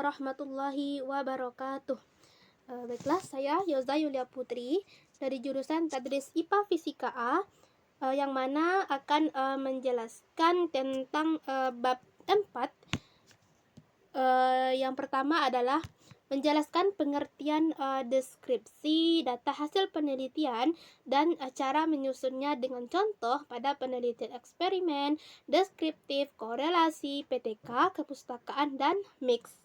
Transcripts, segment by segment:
warahmatullahi wabarakatuh. Baiklah, saya Yoza Yulia Putri dari jurusan Tadris IPA Fisika A, yang mana akan menjelaskan tentang bab 4. Yang pertama adalah menjelaskan pengertian deskripsi data hasil penelitian dan cara menyusunnya dengan contoh pada penelitian eksperimen, deskriptif, korelasi, PTK, kepustakaan, dan mix.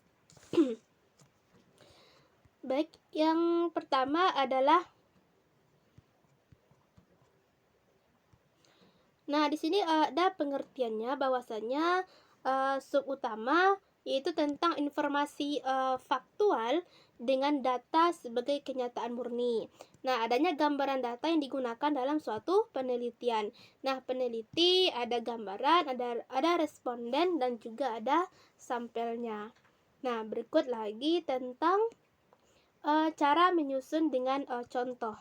Baik, yang pertama adalah di sini ada pengertiannya bahwasanya sub utama yaitu tentang informasi faktual dengan data sebagai kenyataan murni. Nah, adanya gambaran data yang digunakan dalam suatu penelitian. Nah, peneliti ada gambaran, ada responden, dan juga ada sampelnya. Nah, berikut lagi tentang cara menyusun dengan contoh.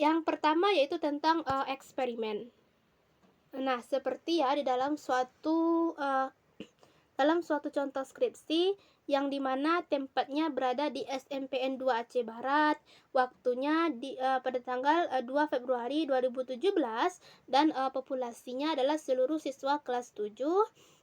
Yang pertama yaitu tentang eksperimen. Nah, seperti di dalam suatu contoh skripsi yang dimana tempatnya berada di SMPN 2 Aceh Barat, waktunya pada tanggal 2 Februari 2017, dan populasinya adalah seluruh siswa kelas 7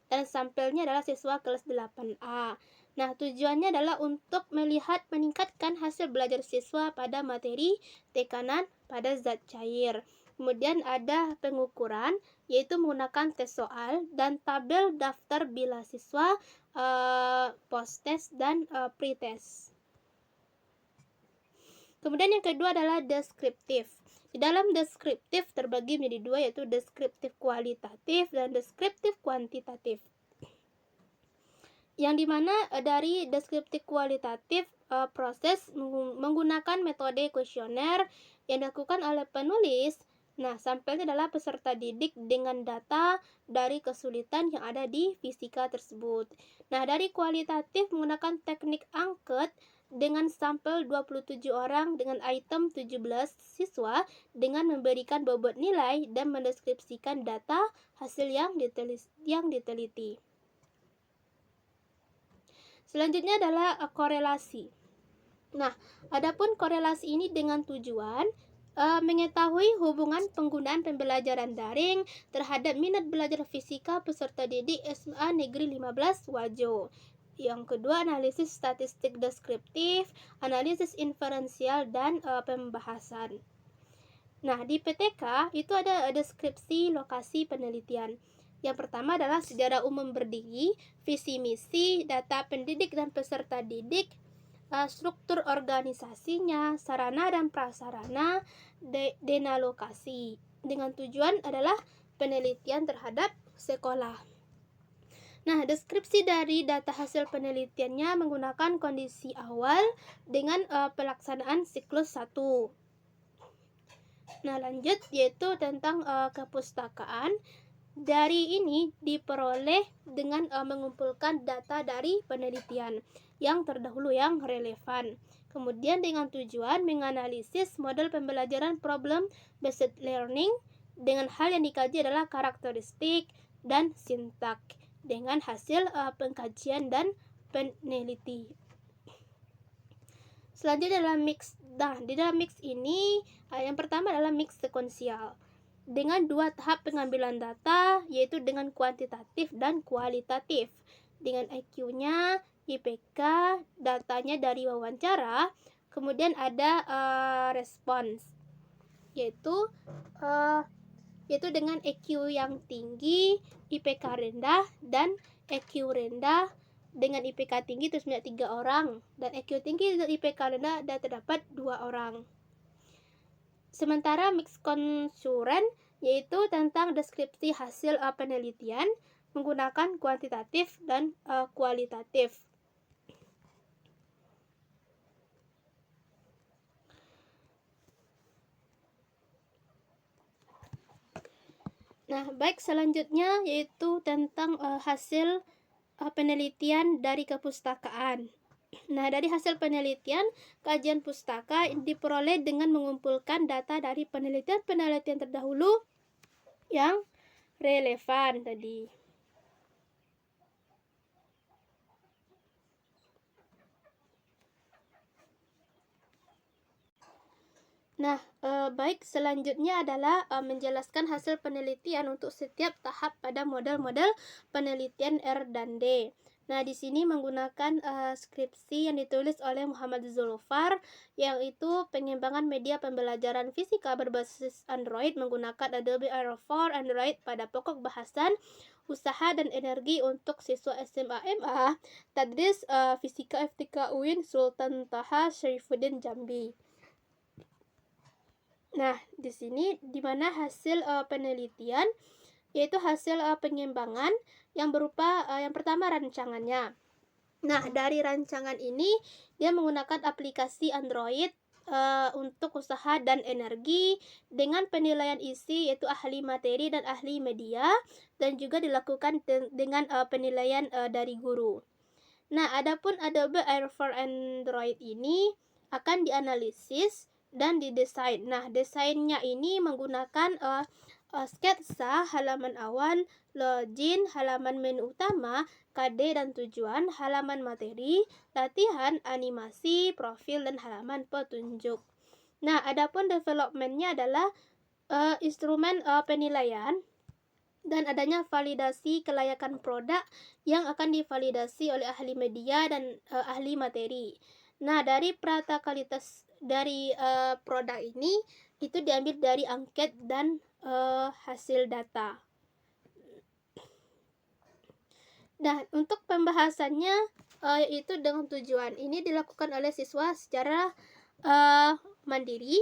dan sampelnya adalah siswa kelas 8A. Nah, tujuannya adalah untuk meningkatkan hasil belajar siswa pada materi tekanan pada zat cair. Kemudian ada pengukuran, yaitu menggunakan tes soal dan tabel daftar bila siswa, post-test, dan pre-test. Kemudian yang kedua adalah deskriptif. Di dalam deskriptif terbagi menjadi dua, yaitu deskriptif kualitatif dan deskriptif kuantitatif. Yang dimana dari deskriptif kualitatif proses menggunakan metode kuesioner yang dilakukan oleh penulis. Nah, sampelnya adalah peserta didik dengan data dari kesulitan yang ada di fisika tersebut. Nah, dari kualitatif menggunakan teknik angket dengan sampel 27 orang dengan item 17 siswa dengan memberikan bobot nilai dan mendeskripsikan data hasil yang diteliti. Selanjutnya adalah korelasi. Nah, adapun korelasi ini dengan tujuan mengetahui hubungan penggunaan pembelajaran daring terhadap minat belajar fisika peserta didik SMA Negeri 15 Wajo. Yang kedua, analisis statistik deskriptif, analisis inferensial, dan pembahasan. Nah, di PTK itu ada deskripsi lokasi penelitian. Yang pertama adalah sejarah umum berdiri, visi misi, data pendidik dan peserta didik, struktur organisasinya, sarana dan prasarana, denalokasi. Dengan tujuan adalah penelitian terhadap sekolah. Nah, deskripsi dari data hasil penelitiannya menggunakan kondisi awal dengan pelaksanaan siklus 1. Nah, lanjut yaitu tentang kepustakaan. Dari ini diperoleh dengan mengumpulkan data dari penelitian yang terdahulu yang relevan. Kemudian dengan tujuan menganalisis model pembelajaran problem based learning dengan hal yang dikaji adalah karakteristik dan sintak dengan hasil pengkajian dan peneliti. Selanjutnya adalah mix. Nah, di dalam mix ini yang pertama adalah mix sekuensial dengan 2 tahap pengambilan data, yaitu dengan kuantitatif dan kualitatif. Dengan IQ-nya, IPK, datanya dari wawancara, kemudian ada respons, yaitu dengan EQ yang tinggi, IPK rendah, dan EQ rendah dengan IPK tinggi terus 3 orang, dan EQ tinggi dan IPK rendah dan terdapat 2 orang. Sementara mix konsuren yaitu tentang deskripsi hasil penelitian menggunakan kuantitatif dan kualitatif. Nah, baik, selanjutnya yaitu tentang hasil penelitian dari kepustakaan. Nah, dari hasil penelitian, kajian pustaka diperoleh dengan mengumpulkan data dari penelitian terdahulu yang relevan tadi. Nah, baik selanjutnya adalah menjelaskan hasil penelitian untuk setiap tahap pada model-model penelitian R dan D. Nah, di sini menggunakan skripsi yang ditulis oleh Muhammad Zulfar, yaitu pengembangan media pembelajaran fisika berbasis Android menggunakan Adobe Aero for Android pada pokok bahasan usaha dan energi untuk siswa SMA MA Tadris Fisika FTK UIN Sultan Taha Syarifuddin Jambi. Nah, di sini di mana hasil penelitian yaitu hasil pengembangan yang berupa yang pertama rancangannya. Nah, dari rancangan ini dia menggunakan aplikasi Android untuk usaha dan energi dengan penilaian isi yaitu ahli materi dan ahli media dan juga dilakukan dengan penilaian dari guru. Nah, adapun Adobe Air for Android ini akan dianalisis dan didesain. Nah, desainnya ini menggunakan sketsa, halaman awal, login, halaman menu utama, KD dan tujuan, halaman materi, latihan, animasi, profil, dan halaman petunjuk. Nah, adapun developmentnya adalah instrumen penilaian dan adanya validasi kelayakan produk yang akan divalidasi oleh ahli media dan ahli materi. Nah, dari kualitas dari produk ini itu diambil dari angket dan hasil data. Nah, untuk pembahasannya yaitu dengan tujuan ini dilakukan oleh siswa secara mandiri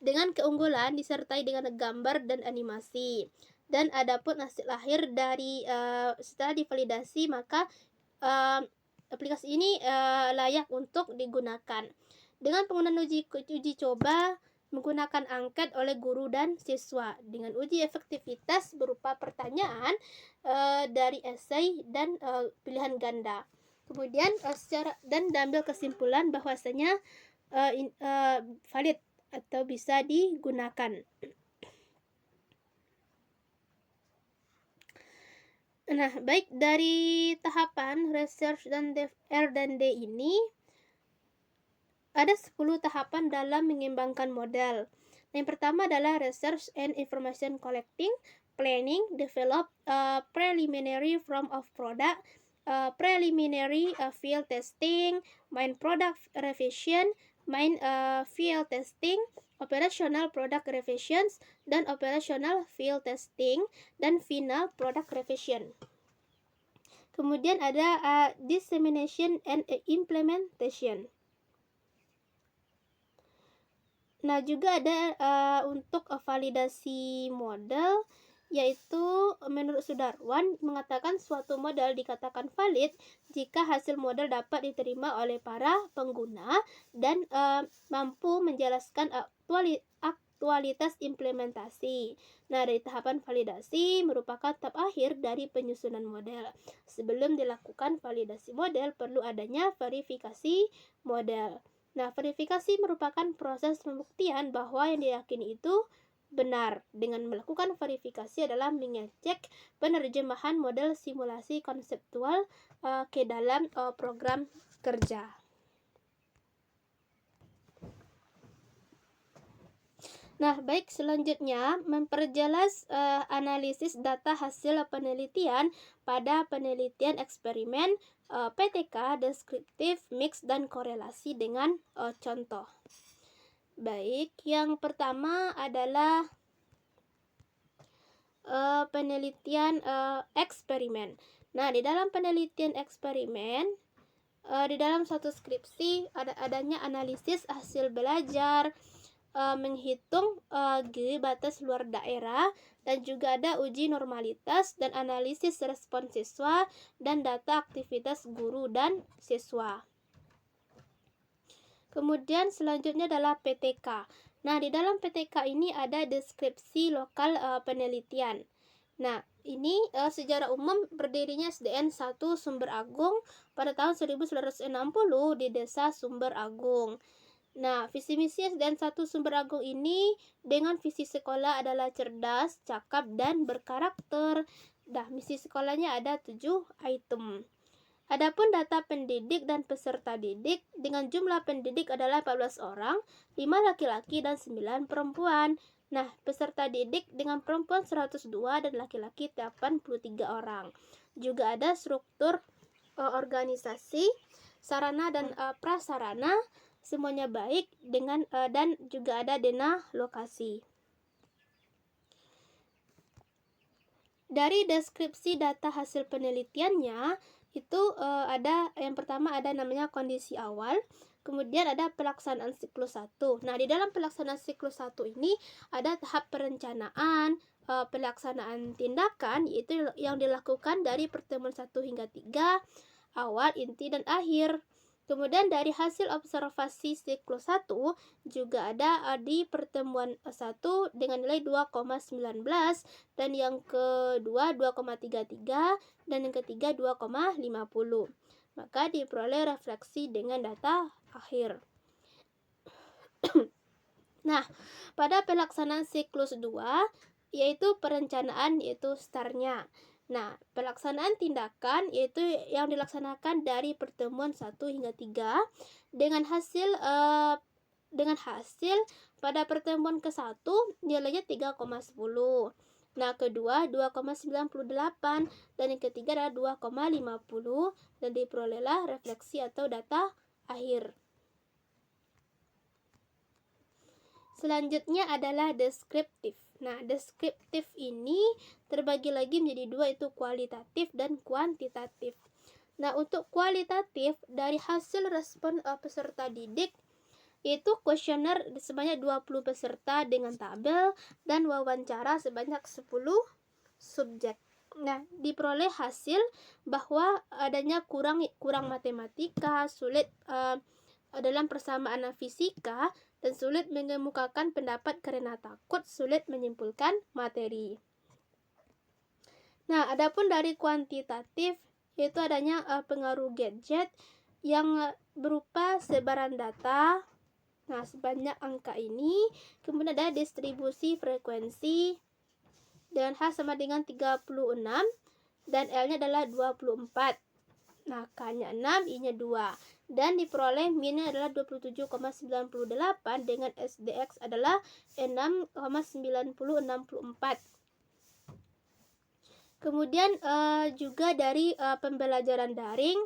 dengan keunggulan disertai dengan gambar dan animasi. Dan adapun hasil akhir dari setelah divalidasi maka aplikasi ini layak untuk digunakan. Dengan penggunaan uji coba menggunakan angket oleh guru dan siswa dengan uji efektivitas berupa pertanyaan dari esai dan pilihan ganda. Kemudian secara dan diambil kesimpulan bahwasanya valid atau bisa digunakan. Nah, baik dari tahapan research dan R dan D ini ada 10 tahapan dalam mengembangkan model. Yang pertama adalah research and information collecting, planning, develop, preliminary form of product, preliminary field testing, main product revision, main field testing, operational product revisions, dan operational field testing, dan final product revision. Kemudian ada dissemination and implementation. Nah, juga ada untuk validasi model, yaitu menurut Sudarwan mengatakan suatu model dikatakan valid jika hasil model dapat diterima oleh para pengguna dan mampu menjelaskan aktualitas implementasi. Nah, dari tahapan validasi merupakan tahap akhir dari penyusunan model. Sebelum dilakukan validasi model, perlu adanya verifikasi model. Nah, verifikasi merupakan proses pembuktian bahwa yang diyakini itu benar. Dengan melakukan verifikasi adalah mengecek penerjemahan model simulasi konseptual ke dalam program kerja. Nah, baik selanjutnya memperjelas analisis data hasil penelitian pada penelitian eksperimen PTK, deskriptif, mix, dan korelasi dengan contoh. Baik, yang pertama adalah penelitian eksperimen. Nah, di dalam penelitian eksperimen, di dalam suatu skripsi adanya analisis hasil belajar, menghitung G batas luar daerah, dan juga ada uji normalitas dan analisis respon siswa dan data aktivitas guru dan siswa. Kemudian selanjutnya adalah PTK. Nah, di dalam PTK ini ada deskripsi lokal penelitian. Nah, ini secara umum berdirinya SDN 1 Sumber Agung pada tahun 1960 di Desa Sumber Agung. Nah, visi misi SDN 1 Sumber Agung ini dengan visi sekolah adalah cerdas, cakap, dan berkarakter. Nah, misi sekolahnya ada 7 item. Adapun data pendidik dan peserta didik dengan jumlah pendidik adalah 14 orang, 5 laki-laki dan 9 perempuan. Nah, peserta didik dengan perempuan 102 dan laki-laki 83 orang. Juga ada struktur organisasi, sarana dan prasarana semuanya baik dengan dan juga ada dana lokasi. Dari deskripsi data hasil penelitiannya itu ada yang pertama ada namanya kondisi awal, kemudian ada pelaksanaan siklus 1. Nah, di dalam pelaksanaan siklus 1 ini ada tahap perencanaan, pelaksanaan tindakan yaitu yang dilakukan dari pertemuan 1 hingga 3, awal, inti, dan akhir. Kemudian dari hasil observasi siklus 1 juga ada di pertemuan 1 dengan nilai 2,19 dan yang kedua 2,33 dan yang ketiga 2,50. Maka diperoleh refleksi dengan data akhir. Nah, pada pelaksanaan siklus 2 yaitu perencanaan yaitu STAR-nya. Nah, pelaksanaan tindakan yaitu yang dilaksanakan dari pertemuan 1 hingga 3 dengan hasil pada pertemuan ke-1 nilainya 3,10. Nah, kedua 2,98 dan yang ketiga adalah 2,50 dan diperolehlah refleksi atau data akhir. Selanjutnya adalah deskriptif. Nah, deskriptif ini terbagi lagi menjadi dua, itu kualitatif dan kuantitatif. Nah, untuk kualitatif dari hasil respon peserta didik itu kuesioner sebanyak 20 peserta dengan tabel dan wawancara sebanyak 10 subjek. Nah, diperoleh hasil bahwa adanya kurang matematika, sulit dalam persamaan fisika, dan sulit mengemukakan pendapat karena takut sulit menyimpulkan materi. Nah, adapun dari kuantitatif yaitu adanya pengaruh gadget yang berupa sebaran data. Nah, sebanyak angka ini, kemudian ada distribusi frekuensi dengan H sama dengan 36 dan L-nya adalah 24. Nah, K-nya 6, I-nya 2. Dan diperoleh min-nya adalah 27,98 dengan SDX adalah 6,9064. Kemudian juga dari pembelajaran daring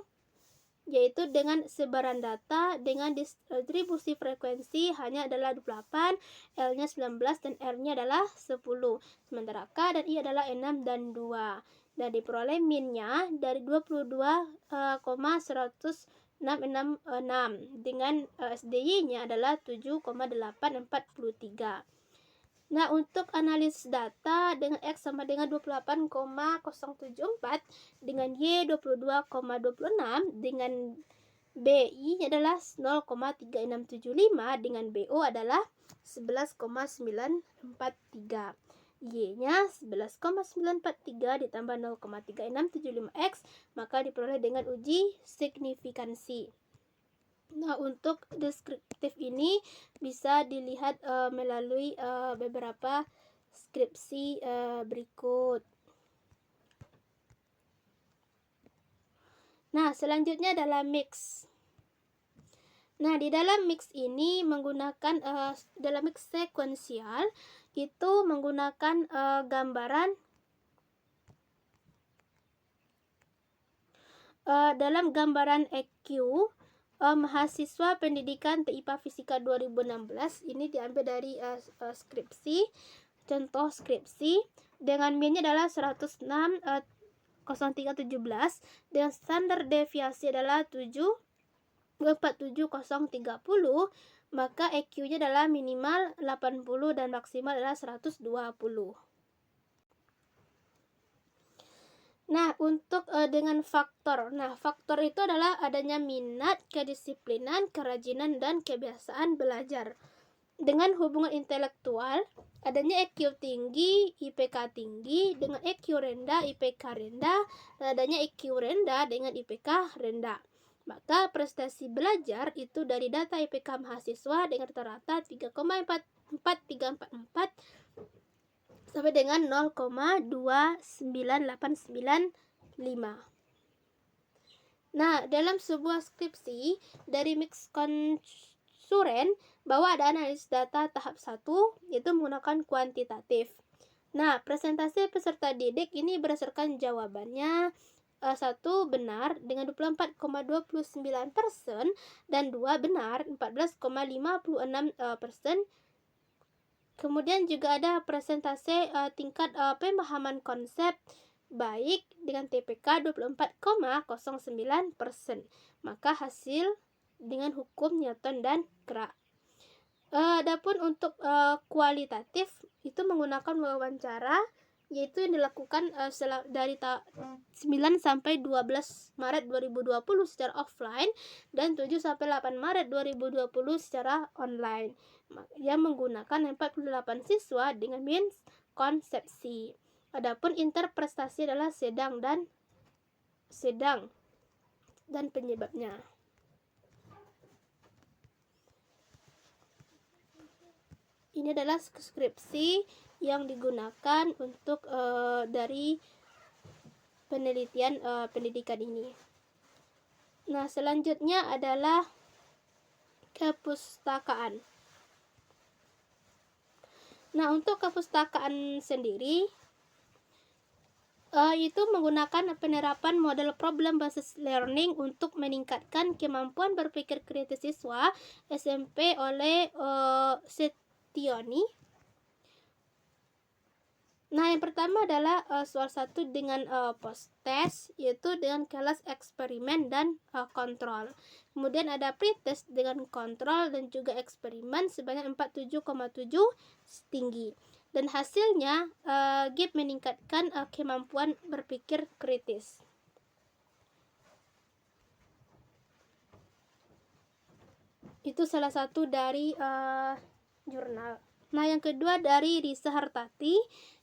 yaitu dengan sebaran data dengan distribusi frekuensi hanya adalah 28, L-nya 19 dan R-nya adalah 10. Sementara K dan I adalah 6 dan 2. Dan diperoleh min-nya dari 22,166 dengan SDY-nya adalah 7,843. Nah, untuk analisis data dengan X sama dengan 28,074 dengan Y 22,26 dengan BI adalah 0,3675 dengan BO adalah 11,943. Y-nya 11,943 ditambah 0,3675X, maka diperoleh dengan uji signifikansi. Nah, untuk deskriptif ini bisa dilihat melalui beberapa skripsi berikut. Nah, selanjutnya adalah mix. Nah, di dalam mix ini menggunakan dalam mix sekuensial itu menggunakan gambaran dalam gambaran EQ mahasiswa pendidikan TIPA Fisika 2016 ini diambil dari skripsi, contoh skripsi dengan min-nya adalah 106 0317 dengan standar deviasi adalah 47030, maka EQ-nya adalah minimal 80 dan maksimal adalah 120. Nah, untuk dengan faktor. Nah, faktor itu adalah adanya minat, kedisiplinan, kerajinan, dan kebiasaan belajar. Dengan hubungan intelektual, adanya EQ tinggi, IPK tinggi, dengan EQ rendah, IPK rendah, dan adanya EQ rendah dengan IPK rendah. Maka prestasi belajar itu dari data IPK mahasiswa dengan rata-rata 3,4344 sampai dengan 0,29895. Nah, dalam sebuah skripsi dari Mix Konsuren bahwa ada analisis data tahap 1 yaitu menggunakan kuantitatif. Nah, presentasi peserta didik ini berdasarkan jawabannya. 1 benar dengan 24,29% dan 2 benar 14,56%. Kemudian juga ada presentasi tingkat pemahaman konsep baik dengan TPK 24,09%. Maka hasil dengan hukum Newton dan gerak. Adapun untuk kualitatif itu menggunakan wawancara yaitu yang dilakukan dari 9 sampai 12 Maret 2020 secara offline dan 7 sampai 8 Maret 2020 secara online. Yang menggunakan 48 siswa dengan miskonsepsi. Adapun interpretasi adalah sedang dan penyebabnya. Ini adalah skripsi yang digunakan untuk dari penelitian pendidikan ini. Nah, selanjutnya adalah kepustakaan. Nah, untuk kepustakaan sendiri itu menggunakan penerapan model problem basis learning untuk meningkatkan kemampuan berpikir kritis siswa SMP oleh Setioni. Nah, yang pertama adalah soal 1 dengan post test, yaitu dengan kelas eksperimen dan kontrol. Kemudian ada pretest dengan kontrol dan juga eksperimen sebanyak 47,7 tinggi. Dan hasilnya GIP meningkatkan kemampuan berpikir kritis. Itu salah satu dari jurnal. Nah, yang kedua dari Risa Hartati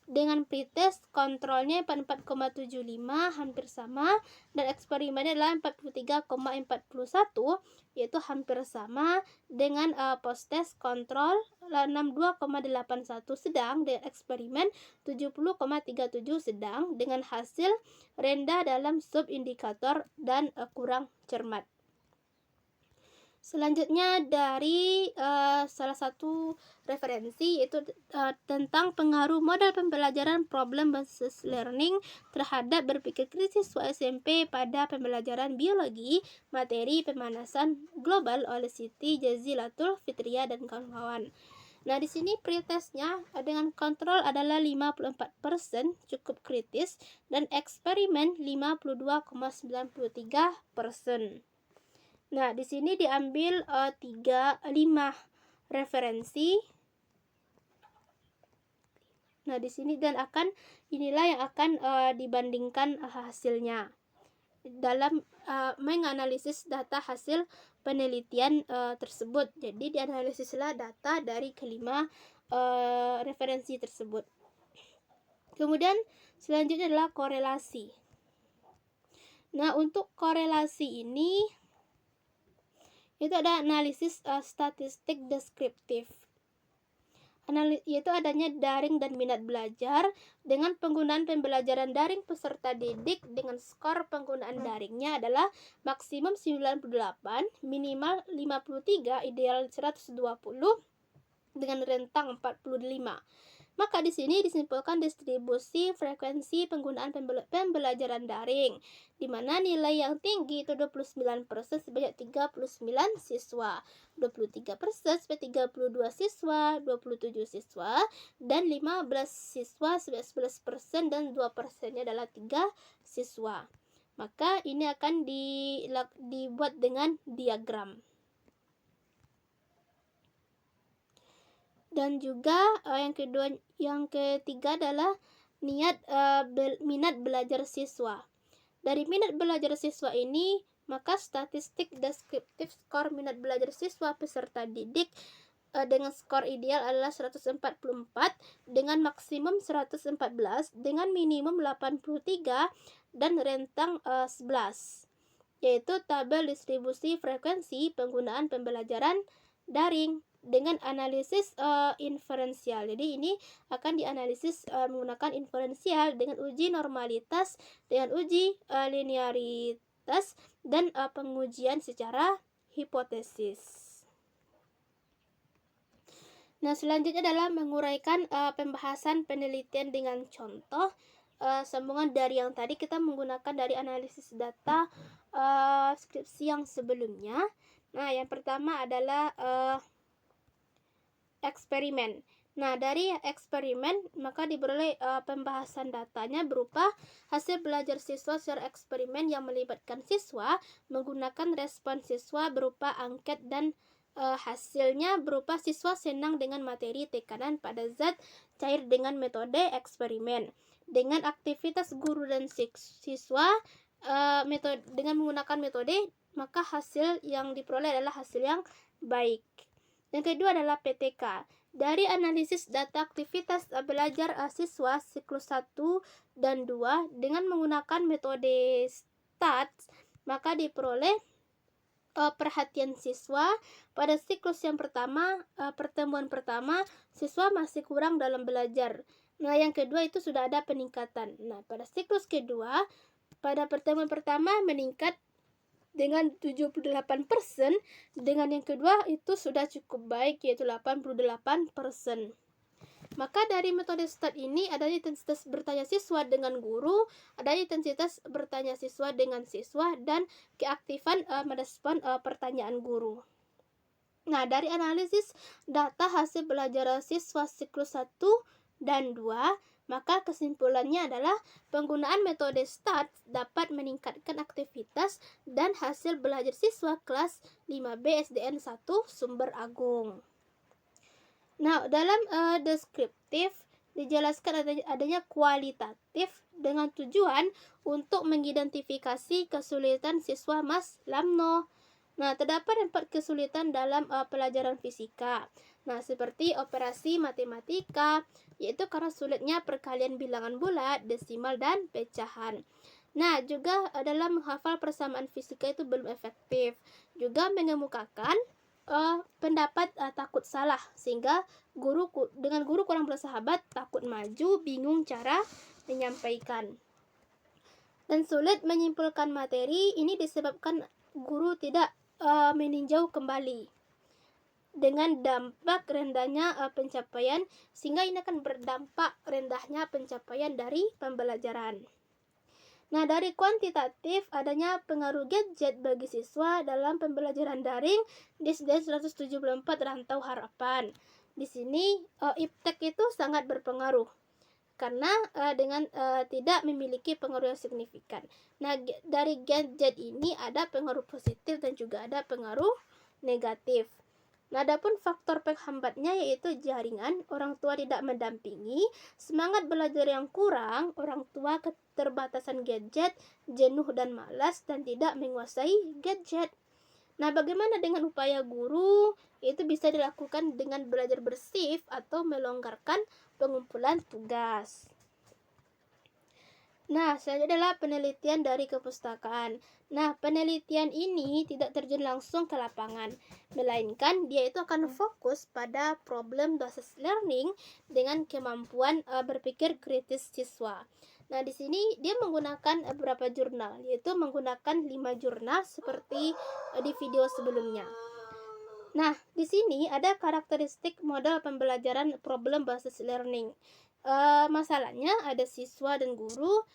dengan pretest kontrolnya 44,75 hampir sama dan eksperimennya adalah 43,41 yaitu hampir sama dengan post-test kontrol 62,81 sedang dengan eksperimen 70,37 sedang dengan hasil rendah dalam subindikator dan kurang cermat. Selanjutnya dari salah satu referensi yaitu tentang pengaruh model pembelajaran problem basis learning terhadap berpikir kritis siswa SMP pada pembelajaran biologi materi pemanasan global oleh Siti Jazilatul Fitria dan kawan-kawan. Nah, di sini pretestnya dengan kontrol adalah 54% cukup kritis dan eksperimen 52,93%. Nah, di sini diambil 5 referensi. Nah, di sini dan inilah yang akan dibandingkan hasilnya dalam menganalisis data hasil penelitian tersebut. Jadi dianalisislah data dari kelima referensi tersebut. Kemudian selanjutnya adalah korelasi. Nah, untuk korelasi ini itu ada analisis statistik deskriptif, yaitu adanya daring dan minat belajar dengan penggunaan pembelajaran daring peserta didik dengan skor penggunaan daringnya adalah maksimum 98, minimal 53, ideal 120 dengan rentang 45. Maka di sini disimpulkan distribusi frekuensi penggunaan pembelajaran daring, di mana nilai yang tinggi itu 29% sebanyak 39 siswa, 23% sebanyak 32 siswa, 27 siswa, dan 15 siswa sebanyak 11% dan 2%-nya adalah 3 siswa. Maka ini akan dibuat dengan diagram. Dan juga yang ketiga adalah minat belajar siswa. Dari minat belajar siswa ini, maka statistik deskriptif skor minat belajar siswa peserta didik dengan skor ideal adalah 144 dengan maksimum 114 dengan minimum 83 dan rentang 11, yaitu tabel distribusi frekuensi penggunaan pembelajaran daring dengan analisis inferensial. Jadi ini akan dianalisis menggunakan inferensial dengan uji normalitas dengan uji linearitas aktivitas dan pengujian secara hipotesis. Nah, selanjutnya adalah menguraikan pembahasan penelitian dengan contoh. Sambungan dari yang tadi kita menggunakan dari analisis data skripsi yang sebelumnya. Nah, yang pertama adalah eksperimen. Nah, dari eksperimen maka diperoleh pembahasan datanya berupa hasil belajar siswa secara eksperimen yang melibatkan siswa, menggunakan respon siswa berupa angket dan hasilnya berupa siswa senang dengan materi tekanan pada zat cair dengan metode eksperimen. Dengan aktivitas guru dan siswa dengan menggunakan metode, maka hasil yang diperoleh adalah hasil yang baik. Yang kedua adalah PTK. Dari analisis data aktivitas belajar siswa siklus 1 dan 2 dengan menggunakan metode STATS, maka diperoleh perhatian siswa pada siklus yang pertama, pertemuan pertama, siswa masih kurang dalam belajar. Nah, yang kedua itu sudah ada peningkatan. Nah, pada siklus kedua, pada pertemuan pertama meningkat dengan 78%, dengan yang kedua itu sudah cukup baik, yaitu 88%. Maka dari metode STAT ini adanya intensitas bertanya siswa dengan guru, adanya intensitas bertanya siswa dengan siswa, dan keaktifan merespon pertanyaan guru. Nah, dari analisis data hasil belajar siswa siklus 1 dan 2, maka kesimpulannya adalah penggunaan metode STAT dapat meningkatkan aktivitas dan hasil belajar siswa kelas 5B SDN 1 Sumber Agung. Nah, dalam deskriptif dijelaskan adanya kualitatif dengan tujuan untuk mengidentifikasi kesulitan siswa Mas Lamno. Nah, terdapat 4 kesulitan dalam pelajaran fisika. Nah, seperti operasi matematika, yaitu karena sulitnya perkalian bilangan bulat, desimal, dan pecahan. Nah, juga dalam menghafal persamaan fisika itu belum efektif. Juga mengemukakan pendapat takut salah, sehingga dengan guru kurang bersahabat, takut maju, bingung cara menyampaikan. Dan sulit menyimpulkan materi, ini disebabkan guru tidak meninjau kembali dengan dampak rendahnya pencapaian, sehingga ini akan berdampak rendahnya pencapaian dari pembelajaran. Nah, dari kuantitatif adanya pengaruh gadget bagi siswa dalam pembelajaran daring di SDN 174 Rantau Harapan. Di sini iptek itu sangat berpengaruh karena dengan tidak memiliki pengaruh yang signifikan. Nah, dari gadget ini ada pengaruh positif dan juga ada pengaruh negatif. Nah, adapun faktor penghambatnya yaitu jaringan, orang tua tidak mendampingi, semangat belajar yang kurang, orang tua keterbatasan gadget, jenuh dan malas, dan tidak menguasai gadget. Nah, bagaimana dengan upaya guru? Itu bisa dilakukan dengan belajar bersif atau melonggarkan pengumpulan tugas. Nah, selanjutnya adalah penelitian dari kepustakaan. Nah, penelitian ini tidak terjun langsung ke lapangan, melainkan dia itu akan fokus pada problem basis learning dengan kemampuan berpikir kritis siswa. Nah, di sini dia menggunakan beberapa jurnal, yaitu menggunakan 5 jurnal seperti di video sebelumnya. Nah, di sini ada karakteristik model pembelajaran problem basis learning. Masalahnya ada siswa dan guru.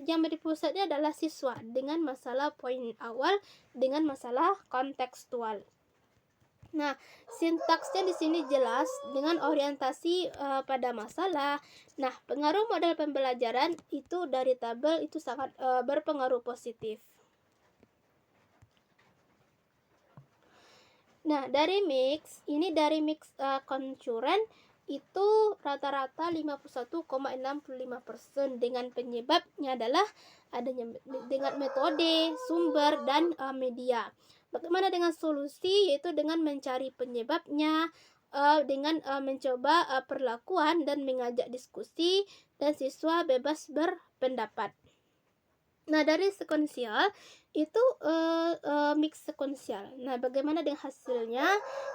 Yang menjadi pusatnya adalah siswa dengan masalah poin awal dengan masalah kontekstual. Nah, sintaksnya di sini jelas dengan orientasi pada masalah. Nah, pengaruh model pembelajaran itu dari tabel itu sangat berpengaruh positif. Nah, dari mix koncuren itu rata-rata 51,65%, dengan penyebabnya adalah adanya dengan metode, sumber, dan media. Bagaimana dengan solusi? Yaitu dengan mencari penyebabnya, dengan mencoba perlakuan dan mengajak diskusi, dan siswa bebas berpendapat. Nah, dari sekonsial itu mix sekonsial. Nah, bagaimana dengan hasilnya?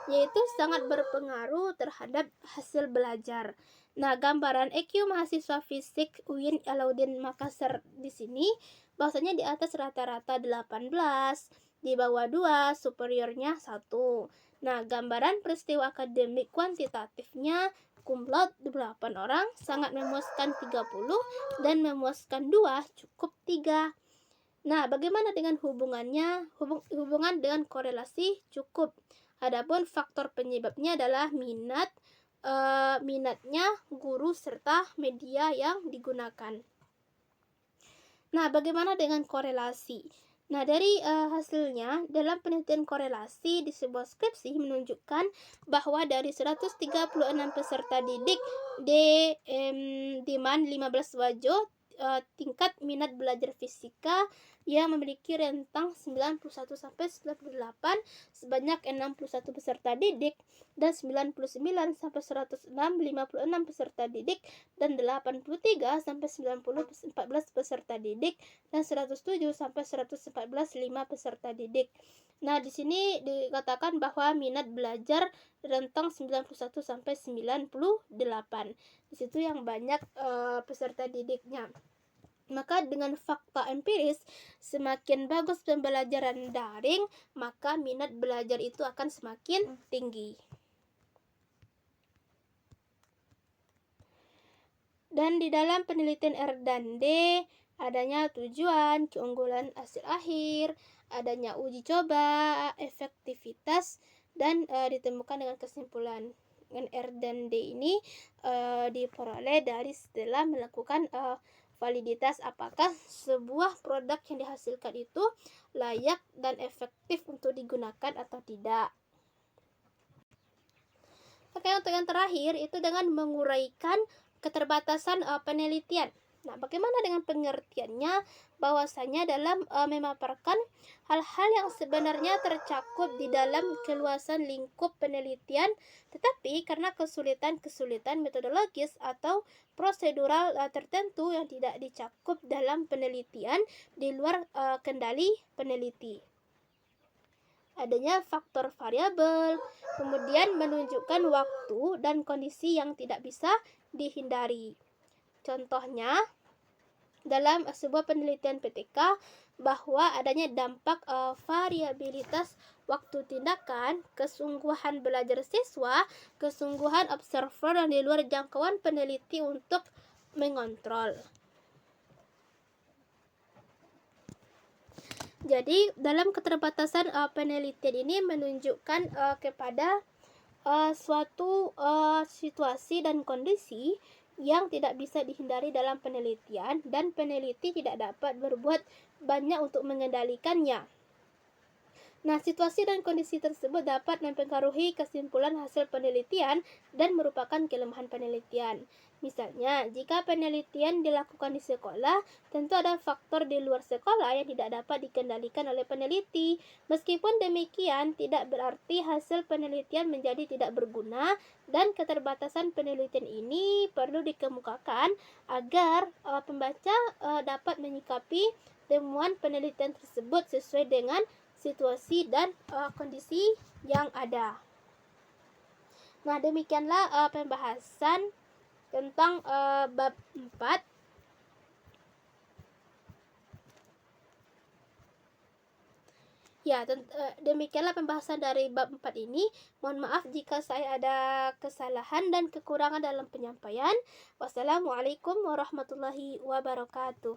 Yaitu sangat berpengaruh terhadap hasil belajar. Nah, gambaran EQ mahasiswa fisik UIN Alauddin Makassar di sini bahwasanya di atas rata-rata 18, di bawah 2, superiornya 1. Nah, gambaran peristiwa akademik kuantitatifnya cum laude 8 orang, sangat memuaskan 30, dan memuaskan 2 cukup 3. Nah, bagaimana dengan hubungannya? Hubungan dengan korelasi cukup. Adapun faktor penyebabnya adalah minatnya guru serta media yang digunakan. Nah, bagaimana dengan korelasi? Nah, dari hasilnya dalam penelitian korelasi di sebuah skripsi menunjukkan bahwa dari 136 peserta didik demand 15 wajo, tingkat minat belajar fisika yang memiliki rentang 91 sampai 98 sebanyak 61 peserta didik, dan 99 sampai 106 56 peserta didik, dan 83 sampai 90 14 peserta didik, dan 107 sampai 114 5 peserta didik. Nah, di sini dikatakan bahwa minat belajar rentang 91 sampai 98. Di situ yang banyak peserta didiknya. Maka dengan fakta empiris, semakin bagus pembelajaran daring, maka minat belajar itu akan semakin tinggi. Dan di dalam penelitian R dan D, adanya tujuan, keunggulan hasil akhir, adanya uji coba, efektivitas, dan ditemukan dengan kesimpulan. Dengan R dan D ini diperoleh dari setelah melakukan validitas apakah sebuah produk yang dihasilkan itu layak dan efektif untuk digunakan atau tidak. Oke, untuk yang terakhir itu dengan menguraikan keterbatasan penelitian. Nah, bagaimana dengan pengertiannya? Bahwasanya dalam memaparkan hal-hal yang sebenarnya tercakup di dalam keluasan lingkup penelitian, tetapi karena kesulitan-kesulitan metodologis atau prosedural tertentu yang tidak dicakup dalam penelitian di luar kendali peneliti. Adanya faktor variabel, kemudian menunjukkan waktu dan kondisi yang tidak bisa dihindari. Contohnya, dalam sebuah penelitian PTK bahwa adanya dampak variabilitas waktu tindakan, kesungguhan belajar siswa, kesungguhan observer yang di luar jangkauan peneliti untuk mengontrol. Jadi, dalam keterbatasan penelitian ini menunjukkan kepada suatu situasi dan kondisi yang tidak bisa dihindari dalam penelitian, dan peneliti tidak dapat berbuat banyak untuk mengendalikannya. Nah, situasi dan kondisi tersebut dapat mempengaruhi kesimpulan hasil penelitian dan merupakan kelemahan penelitian. Misalnya, jika penelitian dilakukan di sekolah, tentu ada faktor di luar sekolah yang tidak dapat dikendalikan oleh peneliti. Meskipun demikian, tidak berarti hasil penelitian menjadi tidak berguna, dan keterbatasan penelitian ini perlu dikemukakan agar pembaca dapat menyikapi temuan penelitian tersebut sesuai dengan situasi dan kondisi yang ada. Nah, demikianlah pembahasan tentang bab 4. Ya, demikianlah pembahasan dari bab 4 ini. Mohon maaf jika saya ada kesalahan dan kekurangan dalam penyampaian. Wassalamualaikum warahmatullahi wabarakatuh.